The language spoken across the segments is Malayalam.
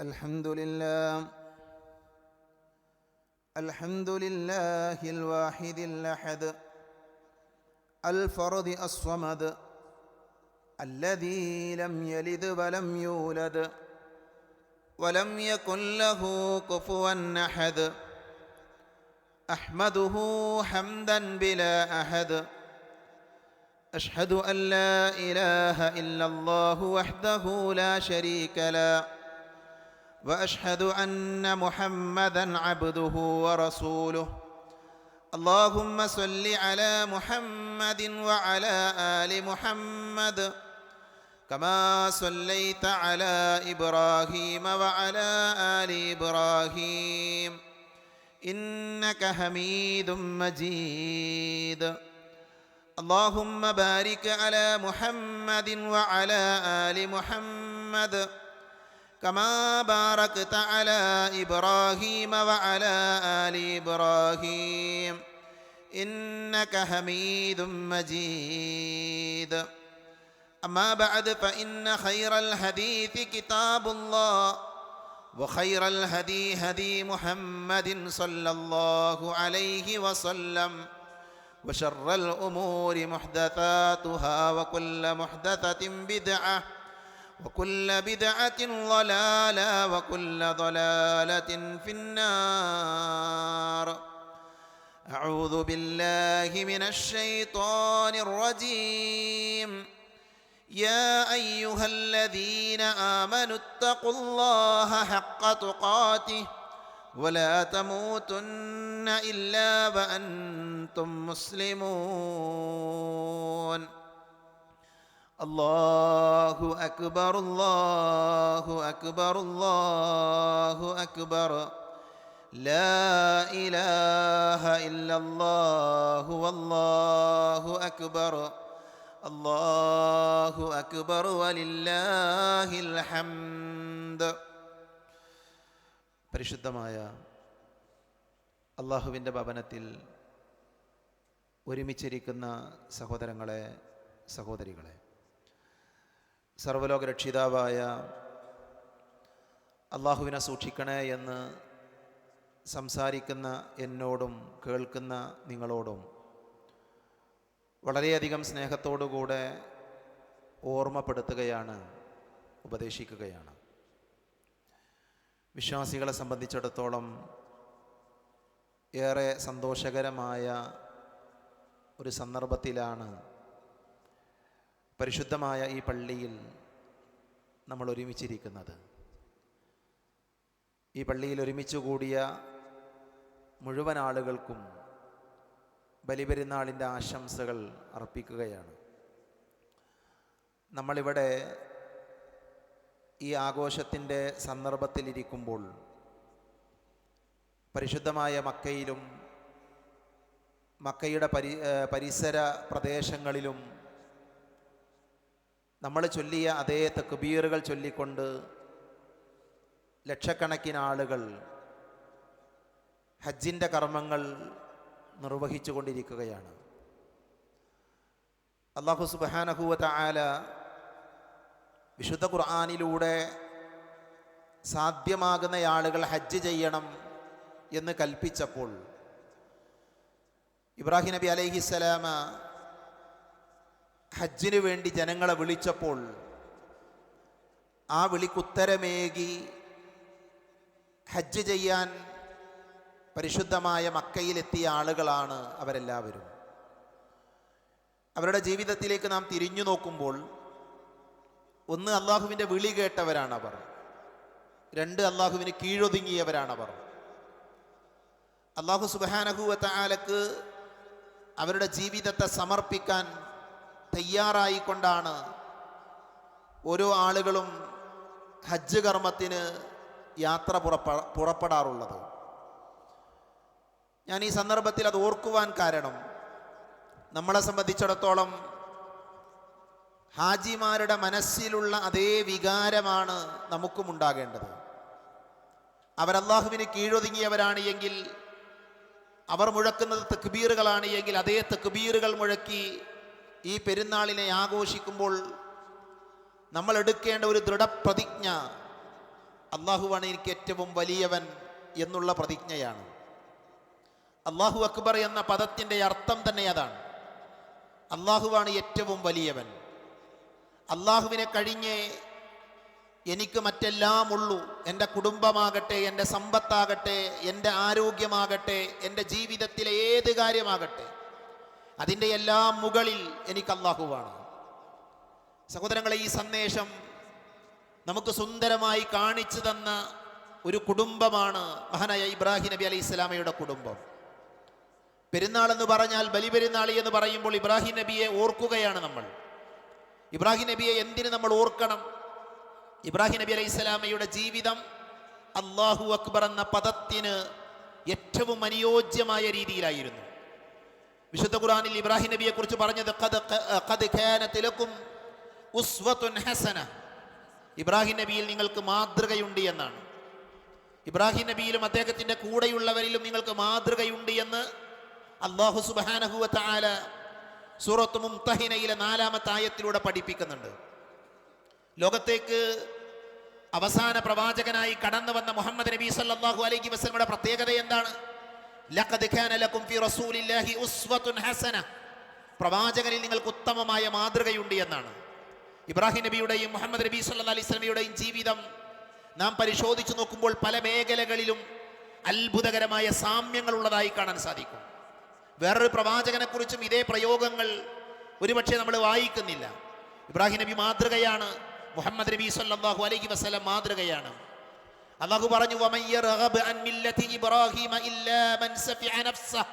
الحمد لله الواحد الأحد الفرد الصمد الذي لم يلد ولم يولد ولم يكن له كفوا أحد أحمده حمدا بلا أحد أشهد أن لا إله إلا الله وحده لا شريك له وأشهد أن محمدًا عبده ورسوله اللهم صل على محمد وعلى آل محمد كما صليت على إبراهيم وعلى آل إبراهيم إنك حميد مجيد اللهم بارك على محمد وعلى آل محمد كما باركت على إبراهيم وعلى آل إبراهيم إنك حميد مجيد أما بعد فإن خير الحديث كتاب الله وخير الهدي هدي محمد صلى الله عليه وسلم وشر الأمور محدثاتها وكل محدثة بدعة وكل بدعة ضلالة وكل ضلالة في النار أعوذ بالله من الشيطان الرجيم يا أيها الذين آمنوا اتقوا الله حق تقاته ولا تموتن إلا وأنتم مسلمون الله أكبر الله أكبر الله أكبر لا إله إلا الله والله أكبر الله أكبر ولله الحمد. പരിശുദ്ധമായ അല്ലാഹുവിൻ്റെ ഭവനത്തിൽ ഒരുമിച്ചിരിക്കുന്ന സഹോദരങ്ങളെ, സഹോദരികളെ, സർവ്വലോക രക്ഷിതാവായ അല്ലാഹുവിനെ സൂക്ഷിക്കണേ എന്ന് സംസാരിക്കുന്ന എന്നോടും കേൾക്കുന്ന നിങ്ങളോടും വളരെയധികം സ്നേഹത്തോടുകൂടെ ഓർമ്മപ്പെടുത്തുകയാണ്, ഉപദേശിക്കുകയാണ്. വിശ്വാസികളെ സംബന്ധിച്ചിടത്തോളം ഏറെ സന്തോഷകരമായ ഒരു സന്ദർഭത്തിലാണ് പരിശുദ്ധമായ ഈ പള്ളിയിൽ നമ്മൾ ഒരുമിച്ചിരിക്കുന്നത്. ഈ പള്ളിയിൽ ഒരുമിച്ച് കൂടിയ മുഴുവൻ ആളുകൾക്കും ബലിപെരുന്നാളിൻ്റെ ആശംസകൾ അർപ്പിക്കുകയാണ്. നമ്മളിവിടെ ഈ ആഘോഷത്തിൻ്റെ സന്ദർഭത്തിലിരിക്കുമ്പോൾ പരിശുദ്ധമായ മക്കയിലും മക്കയുടെ പരിസര പ്രദേശങ്ങളിലും നമ്മൾ ചൊല്ലിയ അതേ തക്ബീറുകൾ ചൊല്ലിക്കൊണ്ട് ലക്ഷക്കണക്കിന് ആളുകൾ ഹജ്ജിൻ്റെ കർമ്മങ്ങൾ നിർവഹിച്ചു കൊണ്ടിരിക്കുകയാണ്. അല്ലാഹു സുബ്ഹാനഹു വ തആല വിശുദ്ധ ഖുർആനിലൂടെ സാധ്യമാകുന്ന ആളുകൾ ഹജ്ജ് ചെയ്യണം എന്ന് കൽപ്പിച്ചപ്പോൾ ഇബ്രാഹിം നബി അലൈഹിസ്സലാമ ഹജ്ജിന് വേണ്ടി ജനങ്ങളെ വിളിച്ചപ്പോൾ ആ വിളിക്കുത്തരമേകി ഹജ്ജ് ചെയ്യാൻ പരിശുദ്ധമായ മക്കയിലെത്തിയ ആളുകളാണ് അവരെല്ലാവരും. അവരുടെ ജീവിതത്തിലേക്ക് നാം തിരിഞ്ഞു നോക്കുമ്പോൾ ഒന്ന്, അള്ളാഹുവിൻ്റെ വിളി കേട്ടവരാണവർ. രണ്ട്, അള്ളാഹുവിന് കീഴൊതുങ്ങിയവരാണവർ. അള്ളാഹു സുബ്ഹാനഹു വ തആലക്ക് അവരുടെ ജീവിതത്തെ സമർപ്പിക്കാൻ തയ്യാറായിക്കൊണ്ടാണ് ഓരോ ആളുകളും ഹജ്ജ് കർമ്മത്തിന് യാത്ര പുറപ്പെടാറുള്ളത്. ഞാൻ ഈ സന്ദർഭത്തിൽ അത് ഓർക്കുവാൻ കാരണം, നമ്മളെ സംബന്ധിച്ചിടത്തോളം ഹാജിമാരുടെ മനസ്സിലുള്ള അതേ വികാരമാണ് നമുക്കും ഉണ്ടാകേണ്ടത്. അവരല്ലാഹുവിന് കീഴൊതുങ്ങിയവരാണ് എങ്കിൽ, അവർ മുഴക്കുന്നത് തക്ബീറുകളാണ് എങ്കിൽ, അതേ തക്ബീറുകൾ മുഴക്കി ഈ പെരുന്നാളിനെ ആഘോഷിക്കുമ്പോൾ നമ്മൾ എടുക്കേണ്ട ഒരു ദൃഢപ്രതിജ്ഞ, അള്ളാഹുവാണ് എനിക്ക് ഏറ്റവും വലിയവൻ എന്നുള്ള പ്രതിജ്ഞയാണ്. അള്ളാഹു അക്ബർ എന്ന പദത്തിൻ്റെ അർത്ഥം തന്നെ അതാണ്. അള്ളാഹുവാണ് ഏറ്റവും വലിയവൻ. അള്ളാഹുവിനെ കഴിഞ്ഞേ എനിക്ക് മറ്റെല്ലാം ഉള്ളൂ. എൻ്റെ കുടുംബമാകട്ടെ, എൻ്റെ സമ്പത്താകട്ടെ, എൻ്റെ ആരോഗ്യമാകട്ടെ, എൻ്റെ ജീവിതത്തിലെ ഏത് കാര്യമാകട്ടെ, അതിൻ്റെ എല്ലാം മുകളിൽ എനിക്ക് അള്ളാഹുവാണ്. സഹോദരങ്ങളെ, ഈ സന്ദേശം നമുക്ക് സുന്ദരമായി കാണിച്ചു തന്ന ഒരു കുടുംബമാണ് മഹാനായ ഇബ്രാഹിം നബി അലൈഹി ഇസ്ലാമയുടെ കുടുംബം. പെരുന്നാൾ എന്ന് പറഞ്ഞാൽ, ബലിപെരുന്നാളി എന്ന് പറയുമ്പോൾ ഇബ്രാഹിം നബിയെ ഓർക്കുകയാണ് നമ്മൾ. ഇബ്രാഹിം നബിയെ എന്തിന് നമ്മൾ ഓർക്കണം? ഇബ്രാഹിം നബി അലൈഹി സ്വലാമയുടെ ജീവിതം അല്ലാഹു അക്ബർ എന്ന പദത്തിന് ഏറ്റവും അനുയോജ്യമായ രീതിയിലായിരുന്നു. വിശുദ്ധ ഖുർആനിൽ ഇബ്രാഹിം നബിയെ കുറിച്ച് പറഞ്ഞത് ഖദ് കാനത് ലക്കും ഉസ്വത്തുൻ ഹസന, ഇബ്രാഹിം നബിയിൽ നിങ്ങൾക്ക് മാതൃകയുണ്ട് എന്നാണ്. ഇബ്രാഹിം നബിയിലും അദ്ദേഹത്തിൻ്റെ കൂടെയുള്ളവരിലും നിങ്ങൾക്ക് മാതൃകയുണ്ട് എന്ന് അല്ലാഹു സുബ്ഹാനഹു വ തആല സൂറത്ത് മുംതഹിനയിലെ 4-ാമത്തെ ആയത്തിലൂടെ പഠിപ്പിക്കുന്നുണ്ട്. ലോകത്തേക്ക് അവസാന പ്രവാചകനായി കടന്നു വന്ന മുഹമ്മദ് നബി സല്ലല്ലാഹു അലൈഹി വസല്ലമയുടെ പ്രത്യേകത എന്താണ്? ലഖദ് കാന ലക്കും ഫീ റസൂലില്ലാഹി ഉസ്വത്തുൻ ഹസന, പ്രവാചകനിൽ നിങ്ങൾക്ക് ഉത്തമമായ മാതൃകയുണ്ട് എന്നാണ്. ഇബ്രാഹിം നബിയുടെയും മുഹമ്മദ് നബി സല്ലല്ലാഹു അലൈഹി വസല്ലമയുടെയും ജീവിതം നാം പരിശോധിച്ചു നോക്കുമ്പോൾ പല മേഖലകളിലും അത്ഭുതകരമായ സാമ്യങ്ങൾ ഉള്ളതായി കാണാൻ സാധിക്കും. വേറൊരു പ്രവാചകനെ കുറിച്ചും ഇതേ പ്രയോഗങ്ങൾ ഒരുപക്ഷെ നമ്മൾ വായിക്കുന്നില്ല. ഇബ്രാഹിം നബി മാതൃകയാണ്, മുഹമ്മദ് നബി സല്ലല്ലാഹു അലൈഹി വസല്ലം മാതൃകയാണ്. അല്ലാഹു പറഞ്ഞു, വമയ്യർഗബ് അൻ മില്ലതി ഇബ്രാഹിമ ഇല്ലാ മൻ സഫിഅ നഫ്സഹ,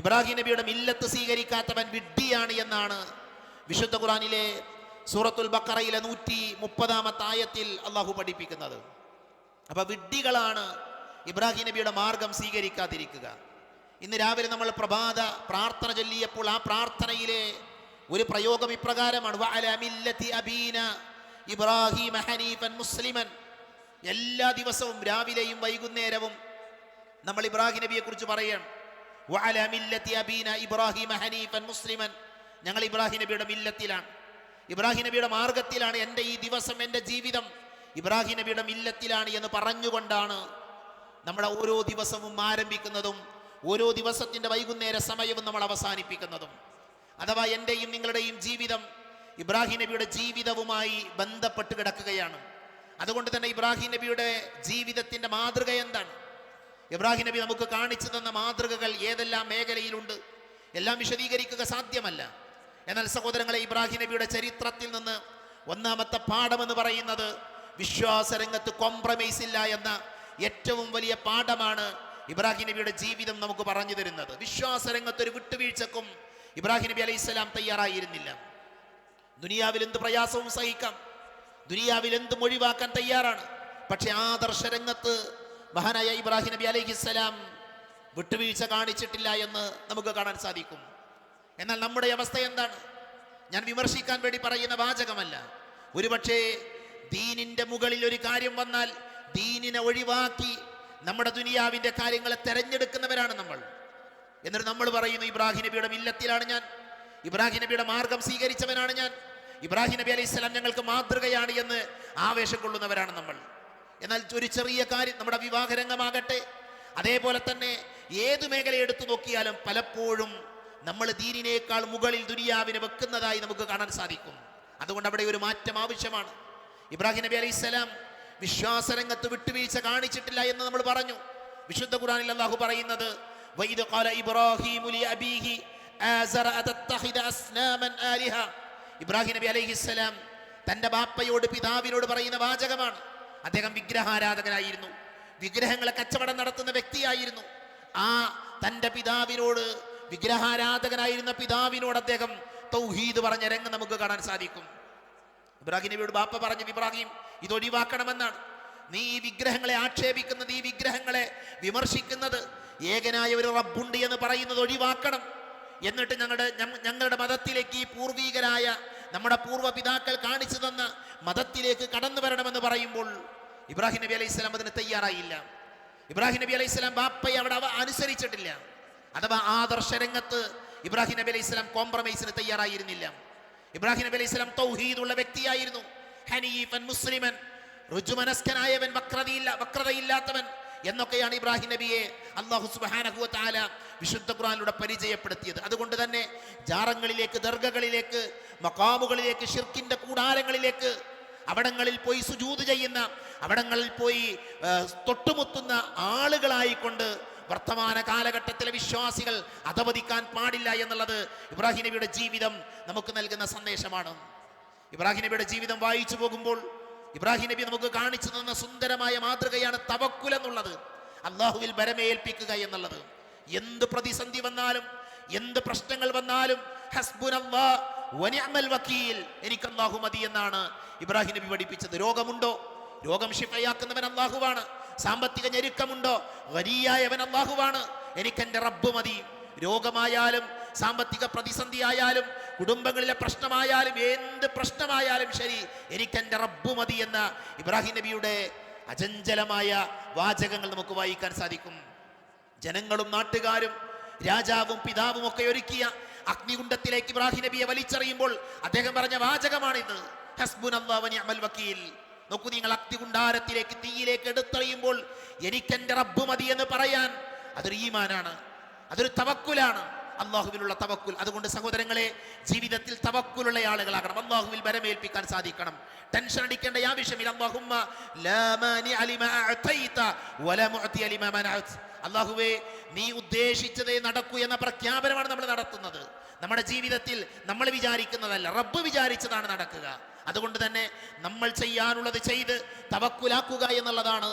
ഇബ്രാഹിം നബിയുടെ മില്ലത്ത് സ്വീകരിക്കാത്തവൻ വിഡ്ഢിയാണ് എന്നാണ് വിശുദ്ധ ഖുർആനിലെ സൂറത്തുൽ ബഖറയിലെ 130-ാമത്തെ ആയത്തിൽ അല്ലാഹു പഠിപ്പിക്കുന്നത്. അപ്പൊ വിഡ്ഢികളാണ് ഇബ്രാഹിം നബിയുടെ മാർഗം സ്വീകരിക്കാതിരിക്കുക. ഇന്ന് രാവിലെ നമ്മൾ പ്രഭാത പ്രാർത്ഥന ചൊല്ലിയപ്പോൾ ആ പ്രാർത്ഥനയിലെ ഒരു പ്രയോഗം ഇപ്രകാരമാണ്, വഅലാ മില്ലതി അബീന ഇബ്രാഹിമ ഹനീഫൻ മുസ്ലിമൻ. എല്ലാ ദിവസവും രാവിലെയും വൈകുന്നേരവും നമ്മൾ ഇബ്രാഹിം നബിയെ കുറിച്ച് പറയണം. വഅലാ മില്ലതി അബീന ഇബ്രാഹിമ ഹനീഫൻ മുസ്ലിമൻ, ഞങ്ങൾ ഇബ്രാഹിം നബിയുടെ മില്ലത്തിലാണ്, ഇബ്രാഹിം നബിയുടെ മാർഗത്തിലാണ്. എൻ്റെ ഈ ദിവസം, എൻ്റെ ജീവിതം ഇബ്രാഹിം നബിയുടെ മില്ലത്തിലാണ് എന്ന് പറഞ്ഞുകൊണ്ടാണ് നമ്മുടെ ഓരോ ദിവസവും ആരംഭിക്കുന്നതും ഓരോ ദിവസത്തിൻ്റെ വൈകുന്നേര സമയവും നമ്മൾ അവസാനിപ്പിക്കുന്നതും. അഥവാ എൻ്റെയും നിങ്ങളുടെയും ജീവിതം ഇബ്രാഹിം നബിയുടെ ജീവിതവുമായി ബന്ധപ്പെട്ട് കിടക്കുകയാണ്. അതുകൊണ്ട് തന്നെ ഇബ്രാഹിം നബിയുടെ ജീവിതത്തിൻ്റെ മാതൃക എന്താണ്? ഇബ്രാഹിം നബി നമുക്ക് കാണിച്ചു തന്ന മാതൃകകൾ ഏതെല്ലാം മേഖലയിലുണ്ട്, എല്ലാം വിശദീകരിക്കുക സാധ്യമല്ല. എന്നാൽ സഹോദരങ്ങളെ, ഇബ്രാഹിം നബിയുടെ ചരിത്രത്തിൽ നിന്ന് ഒന്നാമത്തെ പാഠമെന്ന് പറയുന്നത് വിശ്വാസരംഗത്ത് കോംപ്രമൈസ് ഇല്ല എന്ന ഏറ്റവും വലിയ പാഠമാണ് ഇബ്രാഹിം നബിയുടെ ജീവിതം നമുക്ക് പറഞ്ഞു തരുന്നത്. വിശ്വാസരംഗത്ത് ഒരു വിട്ടുവീഴ്ചക്കും ഇബ്രാഹിം നബി അലൈഹി സ്വലാം തയ്യാറായിരുന്നില്ല. ദുനിയാവിൽ എന്ത് പ്രയാസവും സഹിക്കാം, ദുനിയാവിൽ എന്തും ഒഴിവാക്കാൻ തയ്യാറാണ്. പക്ഷെ ആദർശരംഗത്ത് മഹാനായ ഇബ്രാഹിം നബി അലൈഹി സ്വലാം വിട്ടുവീഴ്ച കാണിച്ചിട്ടില്ല എന്ന് നമുക്ക് കാണാൻ സാധിക്കും. എന്നാൽ നമ്മുടെ അവസ്ഥ എന്താണ്? ഞാൻ വിമർശിക്കാൻ വേണ്ടി പറയുന്ന വാചകമല്ല. ഒരുപക്ഷെ ദീനിന്റെ മുകളിൽ ഒരു കാര്യം വന്നാൽ ദീനിനെ ഒഴിവാക്കി നമ്മുടെ ദുനിയാവിന്റെ കാര്യങ്ങളെ തെരഞ്ഞെടുക്കുന്നവരാണ് നമ്മൾ. എന്നിട്ട് നമ്മൾ പറയുന്നു, ഇബ്രാഹിം നബിയുടെ മില്ലത്തിലാണ് ഞാൻ, ഇബ്രാഹിം നബിയുടെ മാർഗം സ്വീകരിച്ചവനാണ് ഞാൻ, ഇബ്രാഹിം നബി അലൈഹി സ്വലാം ഞങ്ങൾക്ക് മാതൃകയാണ് എന്ന് ആവേശം കൊള്ളുന്നവരാണ് നമ്മൾ. എന്നാൽ ഒരു ചെറിയ കാര്യം, നമ്മുടെ വിവാഹരംഗമാകട്ടെ, അതേപോലെ തന്നെ ഏതു മേഖല എടുത്തു നോക്കിയാലും പലപ്പോഴും നമ്മൾ ദീനിനേക്കാൾ മുകളിൽ ദുനിയാവിനെ വെക്കുന്നതായി നമുക്ക് കാണാൻ സാധിക്കും. അതുകൊണ്ട് അവിടെ ഒരു മാറ്റം ആവശ്യമാണ്. ഇബ്രാഹിം നബി അലൈഹി സ്വലാം വിശ്വാസരംഗത്ത് വിട്ടുവീഴ്ച കാണിച്ചിട്ടില്ല എന്ന് നമ്മൾ പറഞ്ഞു. വിശുദ്ധ ഖുർആനിൽ അല്ലാഹു പറയുന്നത്, വഇദ് ഖാല ഇബ്രാഹീമു ലിഅബീഹി ആസറ അതത്തഖിദ അസ്നാമൻ ആലിഹ, ഇബ്രാഹിം നബി അലൈഹിസ്സലാം തൻ്റെ ബാപ്പയോട്, പിതാവിനോട് പറയുന്ന വാചകമാണ്. അദ്ദേഹം വിഗ്രഹാരാധകനായിരുന്നു, വിഗ്രഹങ്ങളെ കച്ചവടം നടത്തുന്ന വ്യക്തിയായിരുന്നു. ആ തൻ്റെ പിതാവിനോട്, വിഗ്രഹാരാധകനായിരുന്ന പിതാവിനോട് അദ്ദേഹം തൗഹീദ് പറഞ്ഞ രംഗം നമുക്ക് കാണാൻ സാധിക്കും. ഇബ്രാഹിം നബിയോട് ബാപ്പ പറഞ്ഞു, ഇബ്രാഹിം ഇത് ഒഴിവാക്കണമെന്നാണ്. നീ ഈ വിഗ്രഹങ്ങളെ ആക്ഷേപിക്കുന്നത്, ഈ വിഗ്രഹങ്ങളെ വിമർശിക്കുന്നത്, ഏകനായ ഒരു റബ്ബുണ്ട് എന്ന് പറയുന്നത് ഒഴിവാക്കണം. എന്നിട്ട് ഞങ്ങളുടെ മതത്തിലേക്ക്, ഈ പൂർവീകരായ നമ്മുടെ പൂർവ്വപിതാക്കൾ കാണിച്ചു തന്ന മതത്തിലേക്ക് കടന്നു വരണമെന്ന് പറയുമ്പോൾ ഇബ്രാഹിം നബി അലൈഹി സ്വലാം അതിന് തയ്യാറായില്ല. ഇബ്രാഹിം നബി അലൈഹി സ്വലാം ബാപ്പയെ അവിടെ അനുസരിച്ചിട്ടില്ല. അഥവാ ആദർശരംഗത്ത് ഇബ്രാഹിം നബി അലൈഹി സ്വലാം കോംപ്രമൈസിന് തയ്യാറായിരുന്നില്ല. ഇബ്രാഹിം നബി അലൈഹി സ്വലാം തൗഹീദുള്ള വ്യക്തിയായിരുന്നു, ഹനീഫൻ മുസ്ലിമൻ, ഋജുമനസ്കനായവൻ, വക്രതയില്ലാത്തവൻ എന്നൊക്കെയാണ് ഇബ്രാഹിം നബിയെ അല്ലാഹു സുബ്ഹാനഹു വ തആല വിശുദ്ധ ഖുർആനിലൂടെ പരിചയപ്പെടുത്തിയത്. അതുകൊണ്ട് തന്നെ ജാറങ്ങളിലേക്ക്, ദർഗകളിലേക്ക്, മഖാമുകളിലേക്ക്, ശിർക്കിന്റെ കൂടാരങ്ങളിലേക്ക്, അവിടങ്ങളിൽ പോയി സുജൂദ് ചെയ്യുന്ന, അവിടങ്ങളിൽ പോയി തൊട്ടുമുത്തുന്ന ആളുകളായിക്കൊണ്ട് വർത്തമാന കാലഘട്ടത്തിലെ വിശ്വാസികൾ അധപതിക്കാൻ പാടില്ല എന്നുള്ളത് ഇബ്രാഹിം നബിയുടെ ജീവിതം നമുക്ക് നൽകുന്ന സന്ദേശമാണ്. ഇബ്രാഹിം നബിയുടെ ജീവിതം വായിച്ചു പോകുമ്പോൾ ഇബ്രാഹിം നബി നമുക്ക് കാണിച്ചു തന്ന സുന്ദരമായ മാതൃകയാണ് തവക്കുൽ എന്നുള്ളത്, അള്ളാഹുവിൽ ബരമേൽപ്പിക്കുക എന്നുള്ളത്. എന്ത് പ്രതിസന്ധി വന്നാലും, എന്ത് പ്രശ്നങ്ങൾ വന്നാലും ഹസ്ബുനല്ലാഹ് വനിഅമൽ വക്കീൽ, എനിക്ക് അല്ലാഹു മതി എന്നാണ് ഇബ്രാഹിം നബി പഠിപ്പിച്ചത്. രോഗമുണ്ടോ? രോഗം ശിഫയാക്കുന്നവൻ അല്ലാഹുവാണ്. സാമ്പത്തിക ഞെരുക്കമുണ്ടോ? ഗനിയായവൻ അല്ലാഹുവാണ്. എനിക്കെന്റെ റബ്ബ് മതി. രോഗമായാലും, സാമ്പത്തിക പ്രതിസന്ധി ആയാലും, കുടുംബങ്ങളിലെ പ്രശ്നമായാലും, എന്ത് പ്രശ്നമായാലും ശരി, എനിക്കെന്റെ റബ്ബ് മതി എന്ന ഇബ്രാഹിം നബിയുടെ അചഞ്ചലമായ വാചകങ്ങൾ നമുക്ക് വായിക്കാൻ സാധിക്കും. ജനങ്ങളും നാട്ടുകാരും രാജാവും പിതാവും ഒക്കെ ഒരുക്കിയ അഗ്നികുണ്ഡത്തിലേക്ക് ഇബ്രാഹിം നബിയെ വലിച്ചെറിയുമ്പോൾ അദ്ദേഹം പറഞ്ഞ വാചകമാണിത്, ഹസ്ബുനല്ലാഹു വനിഅമൽ വക്കീൽ. നോക്കൂ നിങ്ങൾ, അഗ്നികുണ്ഡാരത്തിലേക്ക്, തീയിലേക്ക് എടുത്തെറിയുമ്പോൾ എനിക്കെന്റെ റബ്ബ് മതി എന്ന് പറയാൻ അതൊരു ഈമാനാണ്, അതൊരു തവക്കുലാണ്, അള്ളാഹുവിലുള്ള തവക്കുൽ. അതുകൊണ്ട് സഹോദരങ്ങളെ, ജീവിതത്തിൽ തവക്കുലുള്ള ആളുകളാകണം, അള്ളാഹുവിൽ ബരമേൽപ്പിക്കാൻ സാധിക്കണം. ടെൻഷൻ അടിക്കേണ്ട ആവശ്യമില്ല. അല്ലാഹുമ്മ ലാ മാനിഅ ലിമാ അഅതൈത വലാ മുഅതിയ ലിമാ മനഅത. അല്ലാഹുവേ, നീ ഉദ്ദേശിച്ചതേ നടക്കൂ എന്ന പ്രഖ്യാപനമാണ് നമ്മൾ നടത്തുന്നത്. നമ്മുടെ ജീവിതത്തിൽ നമ്മൾ വിചാരിക്കുന്നതല്ല, റബ്ബ് വിചാരിച്ചതാണ് നടക്കുക. അതുകൊണ്ട് തന്നെ നമ്മൾ ചെയ്യാനുള്ളത് ചെയ്ത് തവക്കുലാക്കുക എന്നുള്ളതാണ്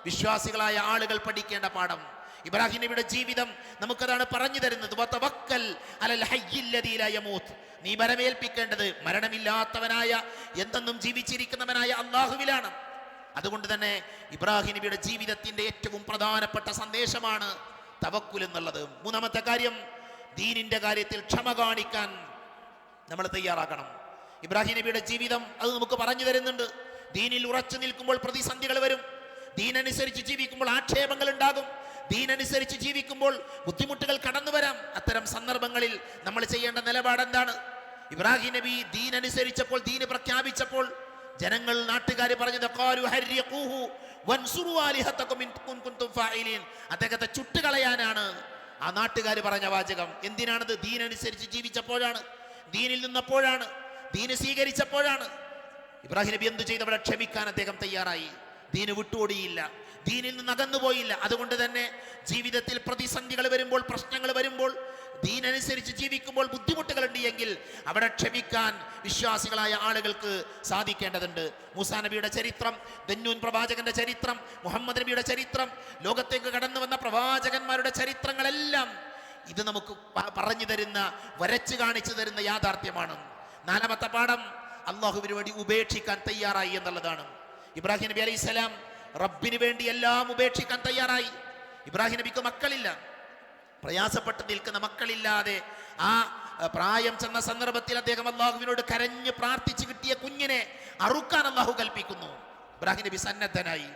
വിശ്വാസികളായ ആളുകൾ പഠിക്കേണ്ട പാഠം. ഇബ്രാഹിം നബിയുടെ ജീവിതം നമുക്കതാണ് പറഞ്ഞു തരുന്നത്. വതവക്കൽ അലൽ ഹയ്യിൽ ലദീ ലാ യമൂത്ത്. നീ ബരമേൽപ്പിക്കേണ്ടത് മരണമില്ലാത്തവനായ, എന്തെന്നും ജീവിച്ചിരിക്കുന്നവനായ അല്ലാഹുവിലാണ്. അതുകൊണ്ട് തന്നെ ഇബ്രാഹിം നബിയുടെ ജീവിതത്തിന്റെ ഏറ്റവും പ്രധാനപ്പെട്ട സന്ദേശമാണ് തവക്കുൽ എന്നുള്ളത്. മൂന്നാമത്തെ കാര്യം, ദീനിന്റെ കാര്യത്തിൽ ക്ഷമ കാണിക്കാൻ നമ്മൾ തയ്യാറാകണം. ഇബ്രാഹിം നബിയുടെ ജീവിതം അത് നമുക്ക് പറഞ്ഞു തരുന്നുണ്ട്. ദീനിൽ ഉറച്ചു നിൽക്കുമ്പോൾ പ്രതിസന്ധികൾ വരും, ദീനനുസരിച്ച് ജീവിക്കുമ്പോൾ ആക്ഷേപങ്ങൾ ഉണ്ടാകും, ദീനനുസരിച്ച് ജീവിക്കുമ്പോൾ ബുദ്ധിമുട്ടുകൾ കടന്നു വരാം. അത്തരം സന്ദർഭങ്ങളിൽ നമ്മൾ ചെയ്യേണ്ട നിലപാട് എന്താണ്? ഇബ്രാഹിം നബി ദീനനുസരിച്ചപ്പോൾ, ദീന് പ്രഖ്യാപിച്ചപ്പോൾ ജനങ്ങൾ, നാട്ടുകാർ പറഞ്ഞത് ഖാലു ഹർരിഖൂഹു വൻസുറു ആലിഹതകും ഇൻ കുൻതും ഫാഇലീൻ. അദ്ദേഹത്തെ ചുട്ടുകളയാനാണ് ആ നാട്ടുകാർ പറഞ്ഞ വാചകം. എന്തിനാണത്? ദീനനുസരിച്ച് ജീവിച്ചപ്പോഴാണ്, ദീനിൽ നിന്നപ്പോഴാണ്, ദീന് സ്വീകരിച്ചപ്പോഴാണ്. ഇബ്രാഹിം നബി എന്തു ചെയ്തു? അവിടെ ക്ഷമിക്കാൻ അദ്ദേഹം തയ്യാറായി. ദീന് വിട്ടുഓടിയില്ല, ദീനിൽ നിന്ന് അകന്നുപോയില്ല. അതുകൊണ്ട് തന്നെ ജീവിതത്തിൽ പ്രതിസന്ധികൾ വരുമ്പോൾ, പ്രശ്നങ്ങൾ വരുമ്പോൾ, ദീനനുസരിച്ച് ജീവിക്കുമ്പോൾ ബുദ്ധിമുട്ടുകൾ ഉണ്ട് എങ്കിൽ അവിടെ ക്ഷമിക്കാൻ വിശ്വാസികളായ ആളുകൾക്ക് സാധിക്കേണ്ടതുണ്ട്. മൂസാ നബിയുടെ ചരിത്രം, ദന്നൂൻ പ്രവാചകന്റെ ചരിത്രം, മുഹമ്മദ് നബിയുടെ ചരിത്രം, ലോകത്തേക്ക് കടന്നു വന്ന പ്രവാചകന്മാരുടെ ചരിത്രങ്ങളെല്ലാം ഇത് നമുക്ക് പറഞ്ഞു തരുന്ന, വരച്ചു കാണിച്ചു തരുന്ന യാഥാർത്ഥ്യമാണ്. നാലാമത്തെ പാഠം, അള്ളാഹുവിന് വേണ്ടി ഉപേക്ഷിക്കാൻ തയ്യാറായി എന്നുള്ളതാണ്. ഇബ്രാഹിം നബി അലൈഹിസ്സലാം റബ്ബിന് വേണ്ടി എല്ലാം ഉപേക്ഷിക്കാൻ തയ്യാറായി. ഇബ്രാഹിം നബിക്ക് മക്കളില്ല, പ്രയാസപ്പെട്ട് നിൽക്കുന്ന മക്കളില്ലാതെ ആ പ്രായം ചെന്ന സന്ദർഭത്തിൽ അദ്ദേഹം അള്ളാഹുവിനോട് കരഞ്ഞ് പ്രാർത്ഥിച്ച് കിട്ടിയ കുഞ്ഞിനെ അറുക്കാൻ അള്ളാഹു കൽപ്പിക്കുന്നു. ഇബ്രാഹിം നബി സന്നദ്ധനായി.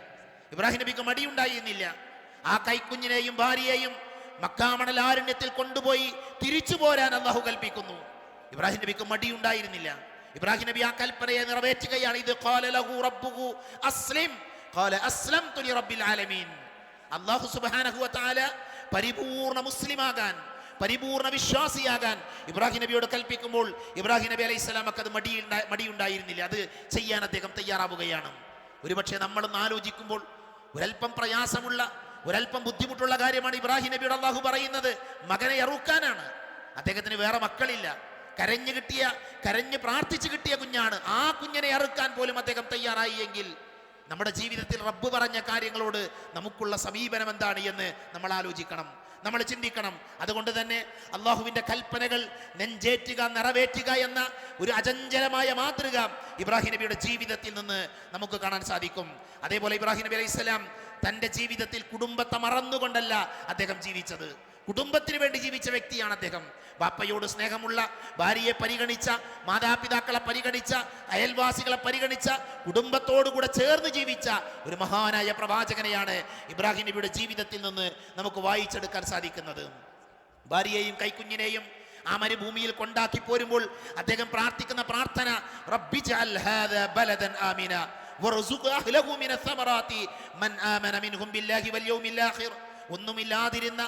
ഇബ്രാഹിം നബിക്ക് മടിയുണ്ടായിരുന്നില്ല. ആ കൈക്കുഞ്ഞിനെയും ഭാര്യയെയും മക്കാമണലാരണ്യത്തിൽ കൊണ്ടുപോയി തിരിച്ചു പോരാൻ അള്ളാഹു കൽപ്പിക്കുന്നു. ഇബ്രാഹിം നബിക്ക് മടിയുണ്ടായിരുന്നില്ല. ഇബ്രാഹിം നബി ആ കൽപ്പനയെ നിറവേറ്റുകയാണ്. ഇത് ഖാല ലഹു റബ്ബുഹു അസ്ലിം ഖാല അസ്ലംതു ലിറബ്ബിൽ ആലമീൻ. അല്ലാഹു സുബ്ഹാനഹു വ തആല പരിപൂർണ മുസ്ലിമാകാൻ, പരിപൂർണ വിശ്വാസിയാകാൻ ഇബ്രാഹിം നബിയോട് കൽപ്പിക്കുമ്പോൾ ഇബ്രാഹിം നബി അലൈഹിസ്സലാമക്ക് അത് മടിയുണ്ടായിരുന്നില്ല. അത് ചെയ്യാൻ അദ്ദേഹം തയ്യാറാവുകയാണ്. ഒരുപക്ഷെ നമ്മളൊന്ന് ആലോചിക്കുമ്പോൾ ഒരല്പം പ്രയാസമുള്ള, ഒരല്പം ബുദ്ധിമുട്ടുള്ള കാര്യമാണ് ഇബ്രാഹിം നബിയോട് അള്ളാഹു പറയുന്നത്. മകനെ അറുക്കാനാണ്. അദ്ദേഹത്തിന് വേറെ മക്കളില്ല. കരഞ്ഞ് പ്രാർത്ഥിച്ചു കിട്ടിയ കുഞ്ഞാണ്. ആ കുഞ്ഞിനെ അറുക്കാൻ പോലും അദ്ദേഹം തയ്യാറായി എങ്കിൽ നമ്മുടെ ജീവിതത്തിൽ റബ്ബ് പറഞ്ഞ കാര്യങ്ങളോട് നമുക്കുള്ള സമീപനം എന്താണ് എന്ന് നമ്മൾ ആലോചിക്കണം, നമ്മൾ ചിന്തിക്കണം. അതുകൊണ്ട് തന്നെ അള്ളാഹുവിൻ്റെ കൽപ്പനകൾ നെഞ്ചേറ്റുക, നിറവേറ്റുക എന്ന ഒരു അചഞ്ചലമായ മാതൃക ഇബ്രാഹിം നബിയുടെ ജീവിതത്തിൽ നിന്ന് നമുക്ക് കാണാൻ സാധിക്കും. അതേപോലെ ഇബ്രാഹിം നബി അലൈഹിസ്സലാം തൻ്റെ ജീവിതത്തിൽ കുടുംബത്തെ മറന്നുകൊണ്ടല്ല അദ്ദേഹം ജീവിച്ചത്. കുടുംബത്തിന് വേണ്ടി ജീവിച്ച വ്യക്തിയാണ് അദ്ദേഹം. ബാപ്പയോട് സ്നേഹമുള്ള, ഭാര്യയെ പരിഗണിച്ച, മാതാപിതാക്കളെ പരിഗണിച്ച, അയൽവാസികളെ പരിഗണിച്ച, കുടുംബത്തോടുകൂടെ ചേർന്ന് ജീവിച്ച ഒരു മഹാനായ പ്രവാചകനെയാണ് ഇബ്രാഹിം നബിയുടെ ജീവിതത്തിൽ നിന്ന് നമുക്ക് വായിച്ചെടുക്കാൻ സാധിക്കുന്നത്. ഭാര്യയെയും കൈക്കുഞ്ഞിനെയും ആ മരുഭൂമിയിൽ കൊണ്ടാക്കി പോരുമ്പോൾ അദ്ദേഹം പ്രാർത്ഥിക്കുന്ന പ്രാർത്ഥന, റബ്ബി ജഅൽ ഹാദാ ബലദൻ ആമിന വർസുഖ് അഹ്ലഹു മിനസ് സമറാത്തി മൻ ആമന മിൻഹും ബില്ലാഹി വൽ യൗമിൽ ആഖിർ. ഒന്നുമില്ലാതിരുന്ന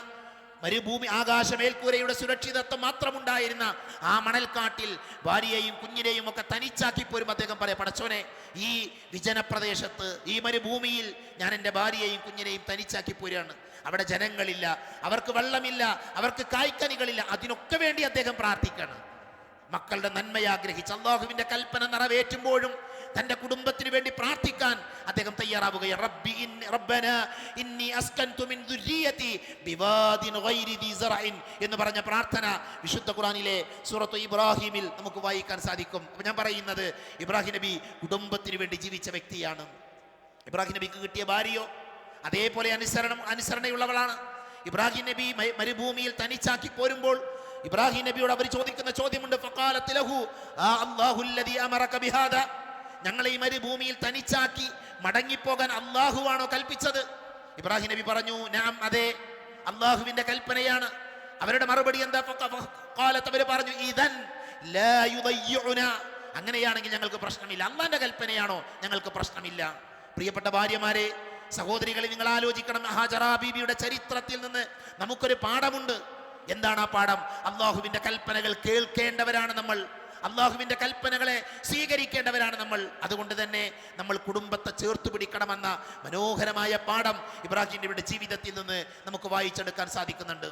മരുഭൂമി, ആകാശമേൽക്കൂരയുടെ സുരക്ഷിതത്വം മാത്രമുണ്ടായിരുന്ന ആ മണൽക്കാട്ടിൽ ഭാര്യയെയും കുഞ്ഞിനെയും ഒക്കെ തനിച്ചാക്കി പോരും അദ്ദേഹം പറയാം, പടച്ചോനെ, ഈ വിജനപ്രദേശത്ത്, ഈ മരുഭൂമിയിൽ ഞാൻ എൻ്റെ ഭാര്യയെയും കുഞ്ഞിനെയും തനിച്ചാക്കി പോരുകയാണ്. അവിടെ ജനങ്ങളില്ല, അവർക്ക് വെള്ളമില്ല, അവർക്ക് കായ്ക്കനികളില്ല. അതിനൊക്കെ വേണ്ടി അദ്ദേഹം പ്രാർത്ഥിക്കണം. മക്കളുടെ നന്മയാഗ്രഹിച്ച് അല്ലാഹുവിന്റെ കൽപ്പന നിറവേറ്റുമ്പോഴും തന്റെ കുടുംബത്തിന് വേണ്ടി പ്രാർത്ഥിക്കാൻ അദ്ദേഹം തയ്യാറാവുകയാണ്. റബ്ബനാ ഇന്നി അസ്കൻതു മിൻ ദുർരിയതി ബിവാദിൻ ഗൈരി ദി സറഇൻ എന്ന് പറഞ്ഞ പ്രാർത്ഥന വിശുദ്ധ ഖുർആനിലെ സൂറത്ത് ഇബ്രാഹിമിൽ നമുക്ക് വായിക്കാൻ സാധിക്കും. അപ്പോൾ ഞാൻ പറയുന്നത്, ഇബ്രാഹിം നബി കുടുംബത്തിന് വേണ്ടി ജീവിച്ച വ്യക്തിയാണ്. ഇബ്രാഹിം നബിക്ക് കിട്ടിയ ഭാര്യയോ അതേപോലെ അനുസരണയുള്ളവളാണ്. ഇബ്രാഹിം നബി മരുഭൂമിയിൽ തനിച്ചാക്കി പോരുമ്പോൾ ഇബ്രാഹിം നബിയോട് അവർ ചോദിക്കുന്ന ചോദ്യമുണ്ട്. ഫഖാലത് ലഹു അല്ലാഹു അല്ലദീ അമറക ബിഹാദാ, ഞങ്ങളെ ഈ മരുഭൂമിയിൽ തനിച്ചാക്കി മടങ്ങിപ്പോകാൻ അല്ലാഹുവാണോ കൽപ്പിച്ചത്? ഇബ്രാഹിം നബി പറഞ്ഞു, നാം, അതെ, അല്ലാഹുവിന്റെ കൽപ്പനയാണ്. അവരുടെ മറുപടി എന്താ? ഫഖാലത്, അവർ പറഞ്ഞു, ഇദൻ ലാ യുദയ്യിഉനാ, അങ്ങനെയാണെങ്കിൽ ഞങ്ങൾക്ക് പ്രശ്നമില്ല. അല്ലാഹുവിന്റെ കൽപ്പനയാണോ, ഞങ്ങൾക്ക് പ്രശ്നമില്ല. പ്രിയപ്പെട്ട ഭാര്യമാരെ, സഹോദരികളെ, നിങ്ങൾ ആലോചിക്കണം. ഹാജറ ബീബിയുടെ ചരിത്രത്തിൽ നിന്ന് നമുക്കൊരു പാഠമുണ്ട്. എന്താണ് ആ പാഠം? അല്ലാഹുവിന്റെ കൽപ്പനകൾ കേൾക്കേണ്ടവരാണ് നമ്മൾ, അല്ലാഹുവിന്റെ കൽപ്പനകളെ സ്വീകരിക്കേണ്ടവരാണ് നമ്മൾ. അതുകൊണ്ട് തന്നെ നമ്മൾ കുടുംബത്തെ ചേർത്ത് പിടിക്കണമെന്ന മനോഹരമായ പാഠം ഇബ്രാഹിം നബിയുടെ ജീവിതത്തിൽ നിന്ന് നമുക്ക് വായിച്ചെടുക്കാൻ സാധിക്കുന്നുണ്ട്.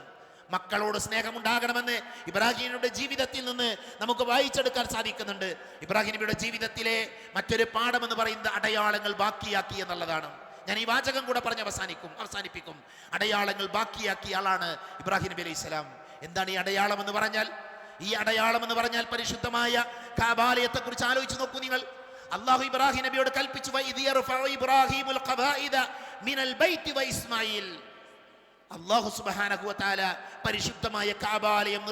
മക്കളോട് സ്നേഹമുണ്ടാകണമെന്ന് ഇബ്രാഹിം നബിയുടെ ജീവിതത്തിൽ നിന്ന് നമുക്ക് വായിച്ചെടുക്കാൻ സാധിക്കുന്നുണ്ട്. ഇബ്രാഹിം നബിയുടെ ജീവിതത്തിലെ മറ്റൊരു പാഠം എന്ന് പറയുന്നത് അടയാളങ്ങൾ ബാക്കിയാക്കി എന്നുള്ളതാണ്. ഞാൻ ഈ വാചകം കൂടെ പറഞ്ഞ് അവസാനിപ്പിക്കും. അടയാളങ്ങൾ ബാക്കിയാക്കിയ ആളാണ് ഇബ്രാഹിം നബി അലൈഹി സ്വലാം. എന്താണ് ഈ അടയാളം എന്ന് പറഞ്ഞാൽ? ഈ അടയാളം എന്ന് പറഞ്ഞാൽ പരിശുദ്ധമായ കഅബാലയത്തെ കുറിച്ച് ആലോചിച്ച് നോക്കൂ നിങ്ങൾ. അല്ലാഹു ഇബ്രാഹിം നബിയോട് കൽപ്പിച്ചു, ഇബ്രാഹിമുൽ ഖവാഇദ മിനൽ ബൈത്തി വ ഇസ്മായിൽ. അല്ലാഹു സുബ്ഹാനഹു വ തആല പരിശുദ്ധമായ കഅബാലയം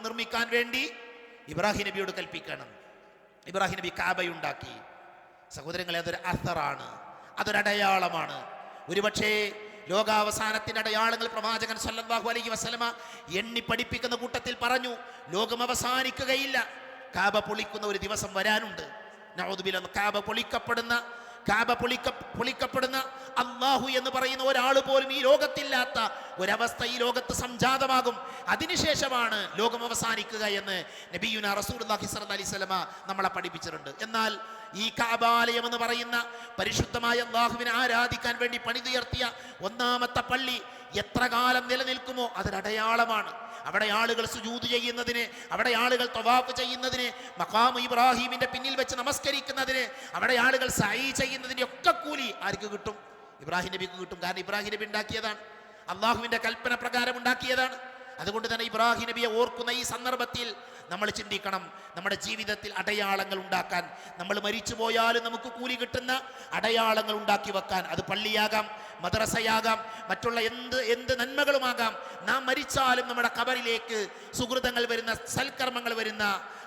നിർമ്മിക്കാൻ വേണ്ടി ഇബ്രാഹിം നബിയോട് കൽപ്പിക്കണം. ഇബ്രാഹിം നബി കഅബയുണ്ടാക്കി. സഹോദരങ്ങളെ, അതൊരു അസറാണ്, അതൊരടയാളമാണ്. ഒരുപക്ഷേ ലോകാവസാനത്തിന്റെ അടയാളങ്ങൾ പ്രവാചകൻ സല്ലല്ലാഹു അലൈഹി വസല്ലമ എണ്ണി പഠിപ്പിക്കുന്ന കൂട്ടത്തിൽ പറഞ്ഞു, ലോകം അവസാനിക്കുകയില്ല, കാബ പൊളിക്കുന്ന ഒരു ദിവസം വരാനുണ്ട്. നഊദുബില്ലാഹ്, കാബ പൊളിക്കപ്പെടുന്ന അല്ലാഹു എന്ന് പറയുന്ന ഒരാൾ പോലും ഈ ലോകത്തില്ലാത്ത ഒരവസ്ഥ ഈ ലോകത്ത് സംജാതമാകും. അതിനുശേഷമാണ് ലോകം അവസാനിക്കുക എന്ന് നബിയുനാ റസൂലുള്ളാഹി സ്വല്ലല്ലാഹി അലൈഹി വസല്ലമ നമ്മളെ പഠിപ്പിച്ചിട്ടുണ്ട്. എന്നാൽ ഈ കഅബാലയം എന്ന് പറയുന്ന പരിശുദ്ധമായ അല്ലാഹുവിനെ ആരാധിക്കാൻ വേണ്ടി പണിതുയർത്തിയ ഒന്നാമത്തെ പള്ളി എത്ര കാലം നിലനിൽക്കുമോ അതൊരടയാളമാണ്. അവിടെ ആളുകൾ സുജൂദ് ചെയ്യുന്നതിന്, അവിടെ ആളുകൾ തവാഫ് ചെയ്യുന്നതിന്, മഖാം ഇബ്രാഹിമിന്റെ പിന്നിൽ വെച്ച് നമസ്കരിക്കുന്നതിന്, അവിടെ ആളുകൾ സഈ ചെയ്യുന്നതിന്റെ ഒക്കെ കൂലി ആർക്ക് കിട്ടും? ഇബ്രാഹിം നബിക്ക് കിട്ടും. കാരണം ഇബ്രാഹിം നബി ഉണ്ടാക്കിയതാണ്, അള്ളാഹുവിന്റെ കൽപ്പന പ്രകാരം ഉണ്ടാക്കിയതാണ്. അതുകൊണ്ട് തന്നെ ഇബ്രാഹിം നബിയെ ഓർക്കുന്ന ഈ സന്ദർഭത്തിൽ നമ്മൾ ചിന്തിക്കണം, നമ്മുടെ ജീവിതത്തിൽ അടയാളങ്ങൾ ഉണ്ടാക്കാൻ, നമ്മൾ മരിച്ചു പോയാലും നമുക്ക് കൂലി കിട്ടുന്ന അടയാളങ്ങൾ ഉണ്ടാക്കി വെക്കാൻ. അത് പള്ളിയാകാം, മദ്രസയാകാം, മറ്റുള്ള എന്ത് നന്മകളുമാകാം. നാം മരിച്ചാലും നമ്മുടെ ഖബറിലേക്ക് സുഹൃതങ്ങൾ വരുന്ന, സൽക്കർമ്മങ്ങൾ വരുന്ന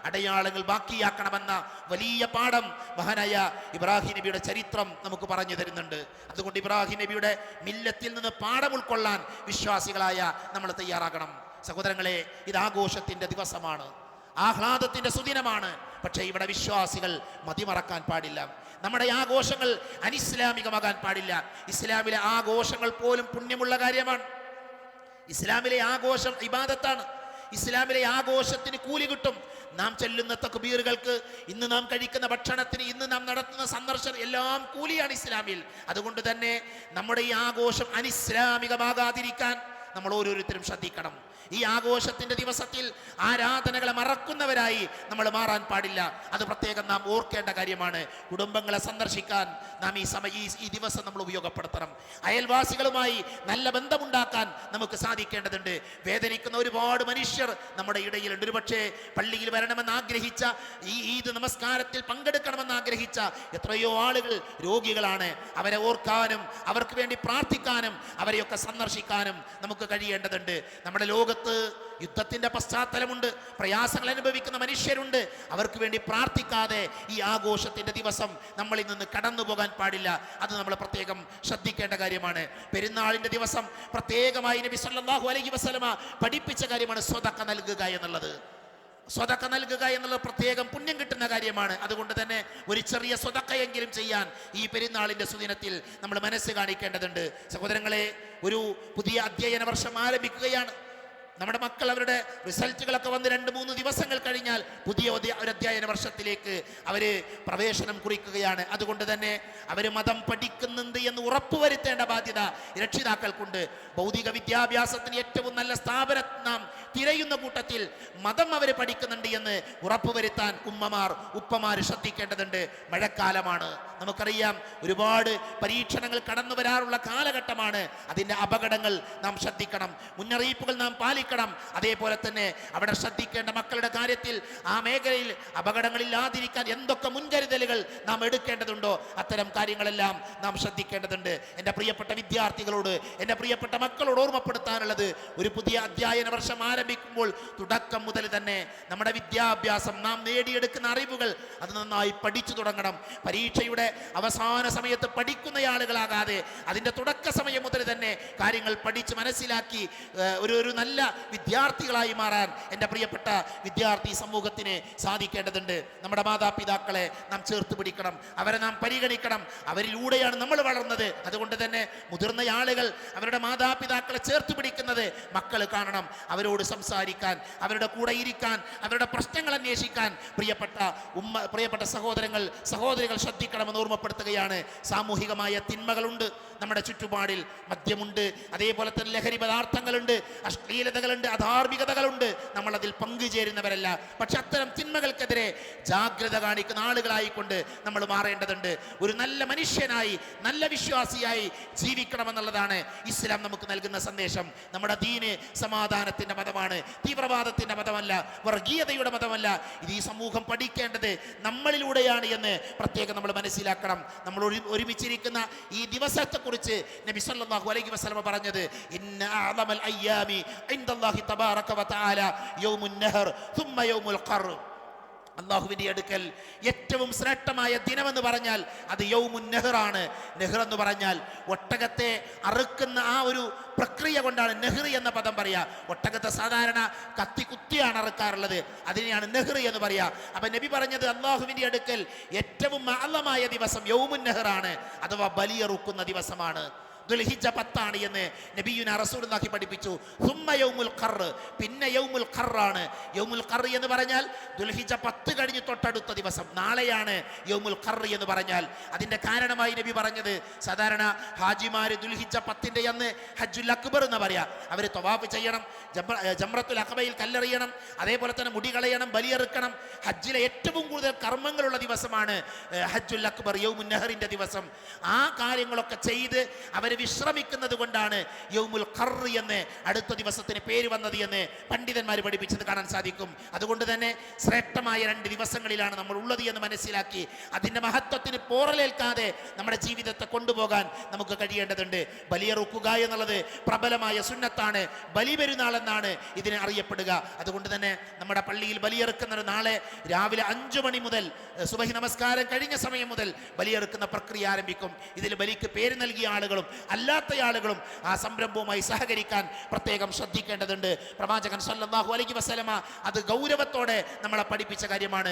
അടയാളങ്ങൾ ബാക്കിയാക്കണമെന്ന വലിയ പാഠം മഹാനായ ഇബ്രാഹിം നബിയുടെ ചരിത്രം നമുക്ക് പറഞ്ഞു തരുന്നുണ്ട്. അതുകൊണ്ട് ഇബ്രാഹിം നബിയുടെ മില്ലത്തിൽ നിന്ന് പാഠം ഉൾക്കൊള്ളാൻ വിശ്വാസികളായ നമ്മൾ തയ്യാറാകണം. സഹോദരങ്ങളെ, ഇത് ആഘോഷത്തിന്റെ ദിവസമാണ്, ആഹ്ലാദത്തിന്റെ സുദിനമാണ്. പക്ഷേ ഇവിടെ വിശ്വാസികൾ മതിമറക്കാൻ പാടില്ല. നമ്മുടെ ആഘോഷങ്ങൾ അനിസ്ലാമികമാകാൻ പാടില്ല. ഇസ്ലാമിലെ ആഘോഷങ്ങൾ പോലും പുണ്യമുള്ള കാര്യമാണ്. ഇസ്ലാമിലെ ആഘോഷം ഇബാദത്താണ്. ഇസ്ലാമിലെ ആഘോഷത്തിന് കൂലി കിട്ടും. നാം ചെല്ലുന്ന തക്ബീറുകൾക്ക്, ഇന്ന് നാം കഴിക്കുന്ന ഭക്ഷണത്തിന്, ഇന്ന് നാം നടത്തുന്ന സന്ദർശനം എല്ലാം കൂലിയാണ് ഇസ്ലാമിൽ. അതുകൊണ്ട് തന്നെ നമ്മുടെ ഈ ആഘോഷം അനിസ്ലാമികമാകാതിരിക്കാൻ നമ്മൾ ഓരോരുത്തരും ശ്രദ്ധിക്കണം. ഈ ആഘോഷത്തിന്റെ ദിവസത്തിൽ ആരാധനകളെ മറക്കുന്നവരായി നമ്മൾ മാറാൻ പാടില്ല. അത് പ്രത്യേകം നാം ഓർക്കേണ്ട കാര്യമാണ്. കുടുംബങ്ങളെ സന്ദർശിക്കാൻ നാം ഈ ദിവസം നമ്മൾ ഉപയോഗപ്പെടുത്തണം. അയൽവാസികളുമായി നല്ല ബന്ധമുണ്ടാക്കാൻ നമുക്ക് സാധിക്കേണ്ടതുണ്ട്. വേദനിക്കുന്ന ഒരുപാട് മനുഷ്യർ നമ്മുടെ ഇടയിലുണ്ട്. ഒരുപക്ഷെ പള്ളിയിൽ വരണമെന്ന് ആഗ്രഹിച്ച, ഈ ഈദ് നമസ്കാരത്തിൽ പങ്കെടുക്കണമെന്ന് ആഗ്രഹിച്ച എത്രയോ ആളുകൾ രോഗികളാണ്. അവരെ ഓർക്കാനും അവർക്ക് വേണ്ടി പ്രാർത്ഥിക്കാനും അവരെയൊക്കെ സന്ദർശിക്കാനും നമുക്ക് കഴിയേണ്ടതുണ്ട്. നമ്മുടെ ലോകത്ത് യുദ്ധത്തിന്റെ പശ്ചാത്തലമുണ്ട്, പ്രയാസങ്ങൾ അനുഭവിക്കുന്ന മനുഷ്യരുണ്ട്. അവർക്ക് വേണ്ടി പ്രാർത്ഥിക്കാതെ ഈ ആഘോഷത്തിന്റെ ദിവസം നമ്മളിൽ നിന്ന് കടന്നു പോകാൻ പാടില്ല. അത് നമ്മൾ പ്രത്യേകം ശ്രദ്ധിക്കേണ്ട കാര്യമാണ്. പെരുന്നാളിന്റെ ദിവസം പ്രത്യേകമായി നബി സല്ലല്ലാഹു അലൈഹി വസല്ലമ പഠിപ്പിച്ച കാര്യമാണ് സ്വതക്ക നൽകുക എന്നുള്ളത്. സ്വതക്ക നൽകുക എന്നുള്ളത് പ്രത്യേകം പുണ്യം കിട്ടുന്ന കാര്യമാണ്. അതുകൊണ്ട് തന്നെ ഒരു ചെറിയ സ്വതക്കയെങ്കിലും ചെയ്യാൻ ഈ പെരുന്നാളിന്റെ സുദിനത്തിൽ നമ്മൾ മനസ്സ് കാണിക്കേണ്ടതുണ്ട്. സഹോദരങ്ങളെ, ഒരു പുതിയ അധ്യയന വർഷം ആരംഭിക്കുകയാണ്. നമ്മുടെ മക്കൾ അവരുടെ റിസൾട്ടുകളൊക്കെ വന്ന് 2-3 ദിവസങ്ങൾ കഴിഞ്ഞാൽ പുതിയ ഒരു അധ്യയന വർഷത്തിലേക്ക് അവര് പ്രവേശനം കുറിക്കുകയാണ്. അതുകൊണ്ട് തന്നെ അവര് മതം പഠിക്കുന്നുണ്ട് എന്ന് ഉറപ്പുവരുത്തേണ്ട ബാധ്യത രക്ഷിതാക്കൾക്കുണ്ട്. ഭൗതിക വിദ്യാഭ്യാസത്തിന് ഏറ്റവും നല്ല സ്ഥാപനം നാം തിരയുന്ന കൂട്ടത്തിൽ മതം അവർ പഠിക്കുന്നുണ്ട് എന്ന് ഉറപ്പുവരുത്താൻ ഉപ്പമാർ ശ്രദ്ധിക്കേണ്ടതുണ്ട്. മഴക്കാലമാണ്, നമുക്കറിയാം, ഒരുപാട് പരീക്ഷണങ്ങൾ കടന്നു വരാറുള്ള കാലഘട്ടമാണ്. അതിൻ്റെ അപകടങ്ങൾ നാം ശ്രദ്ധിക്കണം, മുന്നറിയിപ്പുകൾ നാം പാലിക്കണം. അതേപോലെ തന്നെ അവിടെ ശ്രദ്ധിക്കേണ്ട മക്കളുടെ കാര്യത്തിൽ ആ മേഖലയിൽ അപകടങ്ങളില്ലാതിരിക്കാൻ എന്തൊക്കെ മുൻകരുതലുകൾ നാം എടുക്കേണ്ടതുണ്ടോ അത്തരം കാര്യങ്ങളെല്ലാം നാം ശ്രദ്ധിക്കേണ്ടതുണ്ട്. എൻ്റെ പ്രിയപ്പെട്ട വിദ്യാർത്ഥികളോട്, എൻ്റെ പ്രിയപ്പെട്ട മക്കളോട് ഓർമ്മപ്പെടുത്താനുള്ളത്, ഒരു പുതിയ അധ്യയന വർഷം ആരംഭിക്കുമ്പോൾ തുടക്കം മുതൽ തന്നെ നമ്മുടെ വിദ്യാഭ്യാസം, നാം നേടിയെടുക്കുന്ന അറിവുകൾ അത് നന്നായി പഠിച്ചു തുടങ്ങണം. പരീക്ഷയുടെ അവസാന സമയത്ത് പഠിക്കുന്ന ആളുകളാകാതെ അതിൻ്റെ തുടക്ക സമയം മുതൽ തന്നെ കാര്യങ്ങൾ പഠിച്ച് മനസ്സിലാക്കി ഒരു നല്ല വിദ്യാർത്ഥികളായി മാറാൻ എൻ്റെ പ്രിയപ്പെട്ട വിദ്യാർത്ഥി സമൂഹത്തിന് സാധിക്കേണ്ടതുണ്ട്. നമ്മുടെ മാതാപിതാക്കളെ നാം ചേർത്ത് പിടിക്കണം, അവരെ നാം പരിഗണിക്കണം. അവരിലൂടെയാണ് നമ്മൾ വളർന്നത്. അതുകൊണ്ട് തന്നെ മുതിർന്ന ആളുകൾ അവരുടെ മാതാപിതാക്കളെ ചേർത്ത് പിടിക്കുന്നത് മക്കൾ കാണണം. അവരോട് സംസാരിക്കാൻ, അവരുടെ കൂടെ ഇരിക്കാൻ, അവരുടെ പ്രശ്നങ്ങൾ അന്വേഷിക്കാൻ പ്രിയപ്പെട്ട സഹോദരികൾ ശ്രദ്ധിക്കണമെന്ന് ഓർമ്മപ്പെടുത്തുകയാണ്. സാമൂഹികമായ തിന്മകളുണ്ട് നമ്മുടെ ചുറ്റുപാടിൽ. മദ്യമുണ്ട്, അതേപോലെ തന്നെ ലഹരി പദാർത്ഥങ്ങളുണ്ട്, അശ്ലീലതകളുണ്ട്, അധാർമികതകളുണ്ട്. നമ്മളതിൽ പങ്കുചേരുന്നവരല്ല. പക്ഷെ അത്തരം തിന്മകൾക്കെതിരെ ജാഗ്രത കാണിക്കുന്ന ആളുകളായിക്കൊണ്ട് നമ്മൾ മാറേണ്ടതുണ്ട്. ഒരു നല്ല മനുഷ്യനായി, നല്ല വിശ്വാസിയായി ജീവിക്കണമെന്നുള്ളതാണ് ഇസ്ലാം നമുക്ക് നൽകുന്ന സന്ദേശം. നമ്മുടെ ദീന് സമാധാനത്തിന്റെ മതമാണ്, തീവ്രവാദത്തിന്റെ മതമല്ല, വർഗീയതയുടെ മതമല്ല. ഇത് ഈ സമൂഹം പഠിക്കേണ്ടത് നമ്മളിലൂടെയാണ് എന്ന് പ്രത്യേകം നമ്മൾ മനസ്സിലാക്കണം. നമ്മൾ ഒരുമിച്ചിരിക്കുന്ന ഈ ദിവസത്തെക്കുറിച്ച് നബി സല്ലല്ലാഹു അലൈഹി വസല്ലം പറഞ്ഞത്, ഇന്ന അഅ്ളമൽ അയ്യാമി ഇൻദല്ലാഹി തബാറക വതആല യൗമുൻ നഹർ സുമ്മ യൗമുൽ ഖർ. അള്ളാഹുവിൻ്റെ അടുക്കൽ ഏറ്റവും ശ്രേഷ്ഠമായ ദിനമെന്ന് പറഞ്ഞാൽ അത് യൗമുൻ നെഹ്റാണ്. നെഹ്ർ എന്ന് പറഞ്ഞാൽ ഒട്ടകത്തെ അറുക്കുന്ന ആ ഒരു പ്രക്രിയ കൊണ്ടാണ് നെഹ്ർ എന്ന പദം പറയാ. ഒട്ടകത്തെ സാധാരണ കുത്തിയാണ് അറുക്കാറുള്ളത്, അതിനെയാണ് നെഹ്ർ എന്ന് പറയാ. അപ്പൊ നബി പറഞ്ഞത് അള്ളാഹുവിൻ്റെ അടുക്കൽ ഏറ്റവും അഅ്ളമായ ദിവസം യൗമുൻ നെഹ്റാണ്, അഥവാ ബലിയറുക്കുന്ന ദിവസമാണ്. ദുൽഹിജ്ജ 10 എന്ന് നബിയുനാ റസൂലുള്ളാഹി പഠിപ്പിച്ചു. സുമ്മ യൗമുൽ ഖർ, പിന്നെ യൗമുൽ ഖറാണ്. യൗമുൽ ഖർ എന്ന് പറഞ്ഞാൽ ദുൽഹിജ്ജ 10 കഴിഞ്ഞ് തൊട്ടടുത്ത ദിവസം, നാളെയാണ് യൗമുൽ ഖർ എന്ന് പറഞ്ഞാൽ. അതിന്റെ കാരണമായി നബി പറഞ്ഞത്, സാധാരണ ഹാജിമാര് ദുൽഹിജ്ജ 10 അന്ന് ഹജ്ജുൽ അക്ബർ എന്ന് പറയാ. അവര് തവാഫ് ചെയ്യണം, ജംറത്തുൽ അഖബയിൽ കല്ലെറിയണം, അതേപോലെ തന്നെ മുടി കളയണം, ബലിയെറുക്കണം. ഹജ്ജിലെ ഏറ്റവും കൂടുതൽ കർമ്മങ്ങളുള്ള ദിവസമാണ് ഹജ്ജുൽ അക്ബർ, യൗമുൻ നഹറിന്റെ ദിവസം. ആ കാര്യങ്ങളൊക്കെ ചെയ്ത് അവർ വിശ്രമിക്കുന്നത് കൊണ്ടാണ് യൗമുൽ ഖർ എന്ന് അടുത്ത ദിവസത്തിന് പേര് വന്നത് എന്ന് പണ്ഡിതന്മാർ പഠിപ്പിച്ചത് കാണാൻ സാധിക്കും. അതുകൊണ്ട് തന്നെ ശ്രേഷ്ഠമായ 2 ദിവസങ്ങളിലാണ് നമ്മൾ ഉള്ളത് എന്ന് മനസ്സിലാക്കി അതിൻ്റെ മഹത്വത്തിന് പോറലേൽക്കാതെ നമ്മുടെ ജീവിതത്തെ കൊണ്ടുപോകാൻ നമുക്ക് കഴിയേണ്ടതുണ്ട്. ബലിയറുക്കുക എന്നുള്ളത് പ്രബലമായ സുന്നത്താണ്, ബലിപെരുന്നാൾ എന്നാണ് ഇതിനെ അറിയപ്പെടുക. അതുകൊണ്ട് തന്നെ നമ്മുടെ പള്ളിയിൽ ബലിയെറുക്കുന്നത് നാളെ രാവിലെ 5 മണി മുതൽ, സുബഹി നമസ്കാരം കഴിഞ്ഞ സമയം മുതൽ ബലിയെറുക്കുന്ന പ്രക്രിയ ആരംഭിക്കും. ഇതിൽ ബലിക്ക് പേര് നൽകിയ ആളുകളും അല്ലാത്ത ആളുകളും ആ സംരംഭവുമായി സഹകരിക്കാൻ പ്രത്യേകം ശ്രദ്ധിക്കേണ്ടതുണ്ട്. പ്രവാചകൻ സല്ലല്ലാഹു അലൈഹി വസല്ലമ അത് ഗൗരവത്തോടെ നമ്മളെ പഠിപ്പിച്ച കാര്യമാണ്.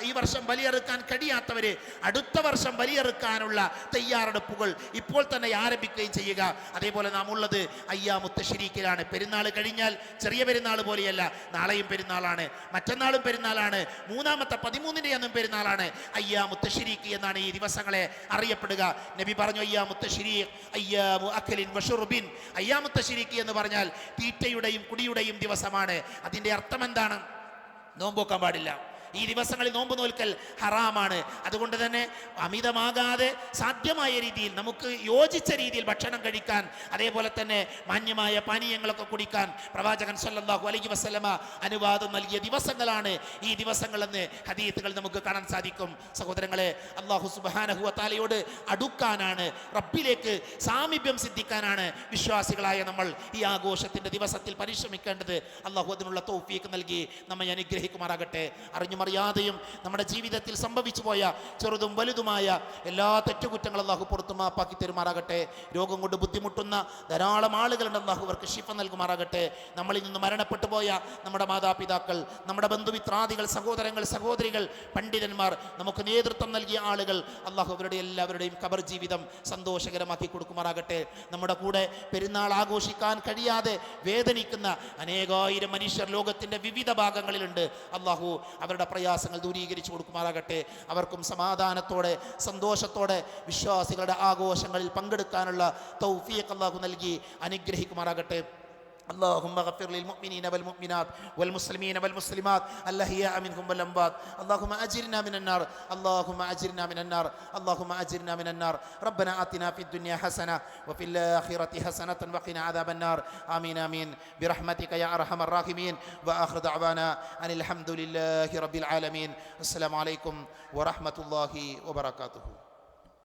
ഈ വർഷം ബലിയെറുക്കാൻ കഴിയാത്തവര് അടുത്ത വർഷം ബലിയെറുക്കാനുള്ള തയ്യാറെടുപ്പുകൾ ഇപ്പോൾ തന്നെ ആരംഭിക്കുകയും ചെയ്യുക. അതേപോലെ നാം ഉള്ളത് അയ്യാമുത്ത ശരീക്കിലാണ്. പെരുന്നാൾ കഴിഞ്ഞാൽ ചെറിയ പെരുന്നാൾ പോലെയല്ല, നാളെയും പെരുന്നാളാണ്, മറ്റന്നാളും പെരുന്നാളാണ്, മൂന്നാമത്തെ 13-ന്റെ അന്നും പെരുന്നാളാണ്. അയ്യാമുത്ത ശരീക്ക് എന്നാണ് ഈ ദിവസങ്ങളെ അറിയപ്പെടുക. നബി പറഞ്ഞു, അയ്യാമുത്ത ശരീഖ് അയ്യാമു അഖലിൻ വശുർബിൻ. അയ്യാമുത്ത ശരീക്ക് എന്ന് പറഞ്ഞാൽ തീറ്റയുടെയും കുടിയുടെയും ദിവസമാണ്. അതിൻ്റെ അർത്ഥം എന്താണ്? നോമ്പോക്കാൻ പാടില്ല. ഈ ദിവസങ്ങളിൽ നോമ്പ് നോൽക്കൽ ഹറാമാണ്. അതുകൊണ്ട് തന്നെ അമിതമാകാതെ സാധ്യമായ രീതിയിൽ നമുക്ക് യോജിച്ച രീതിയിൽ ഭക്ഷണം കഴിക്കാൻ, അതേപോലെ തന്നെ മാന്യമായ പാനീയങ്ങളൊക്കെ കുടിക്കാൻ പ്രവാചകൻ സല്ലല്ലാഹു അലൈഹി വസല്ലമ അനുവാദം നൽകിയ ദിവസങ്ങളാണ് ഈ ദിവസങ്ങളെന്ന് ഹദീസുകൾ നമുക്ക് കാണാൻ സാധിക്കും. സഹോദരങ്ങളെ, അല്ലാഹു സുബ്ഹാനഹു വ തആലയോട് അടുക്കാനാണ്, റബ്ബിലേക്ക് സാമീപ്യം സിദ്ധിക്കാനാണ് വിശ്വാസികളായ നമ്മൾ ഈ ആഘോഷത്തിന്റെ ദിവസത്തിൽ പരിശ്രമിക്കേണ്ടത്. അല്ലാഹു അതിനുള്ള തൗഫീഖ് നൽകി നമ്മെ അനുഗ്രഹിക്കുമാറാകട്ടെ. അറിഞ്ഞു അറിഞ്ഞും അറിയാതെയും നമ്മുടെ ജീവിതത്തിൽ സംഭവിച്ചു പോയ ചെറുതും വലുതുമായ എല്ലാ തെറ്റുകുറ്റങ്ങളും അല്ലാഹു പുറത്തു മാപ്പാക്കി തരുമാറാകട്ടെ. രോഗം കൊണ്ട് ബുദ്ധിമുട്ടുന്ന ധാരാളം ആളുകളുണ്ട്, അല്ലാഹു അവർക്ക് ശിഫ നൽകുമാറാകട്ടെ. നമ്മളിൽ നിന്ന് മരണപ്പെട്ടു പോയ നമ്മുടെ മാതാപിതാക്കൾ, നമ്മുടെ ബന്ധുമിത്രാദികൾ, സഹോദരങ്ങൾ, സഹോദരികൾ, പണ്ഡിതന്മാർ, നമുക്ക് നേതൃത്വം നൽകിയ ആളുകൾ, അല്ലാഹു അവരുടെ എല്ലാവരുടെയും ഖബർ ജീവിതം സന്തോഷകരമാക്കി കൊടുക്കുമാറാകട്ടെ. നമ്മുടെ കൂടെ പെരുന്നാൾ ആഘോഷിക്കാൻ കഴിയാതെ വേദനിക്കുന്ന അനേകായിരം മനുഷ്യർ ലോകത്തിൻ്റെ വിവിധ ഭാഗങ്ങളിലുണ്ട്. അല്ലാഹു അവരുടെ പ്രയാസങ്ങൾ ദൂരീകരിച്ചു കൊടുക്കുമാറാകട്ടെ. അവർക്കും സമാധാനത്തോടെ സന്തോഷത്തോടെ വിശ്വാസികളുടെ ആഘോഷങ്ങളിൽ പങ്കെടുക്കാനുള്ള തൗഫീഖ് അല്ലാഹു നൽകി അനുഗ്രഹിക്കുമാറാകട്ടെ. اللهم اغفر للمؤمنين والمؤمنات والمسلمين والمسلمات الأحياء منهم والأموات. اللهم أجرنا من النار، اللهم أجرنا من النار، اللهم أجرنا من النار. ربنا آتنا في الدنيا حسنة وفي الآخرة حسنة وقنا عذاب النار. آمين آمين برحمتك يا أرحم الراحمين. وآخر دعوانا أن الحمد لله رب العالمين. السلام عليكم ورحمة الله وبركاته.